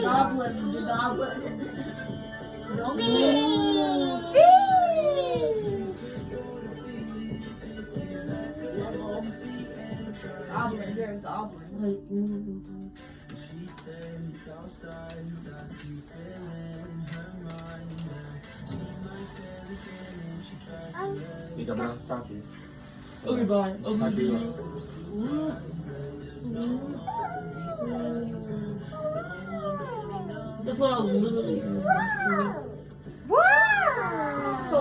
Goblin, the goblin. Goblin, you're a goblin. Hindi ka ba nagsasabi? Oh God. Sabi ko. That's what I was literally doing. Wow! So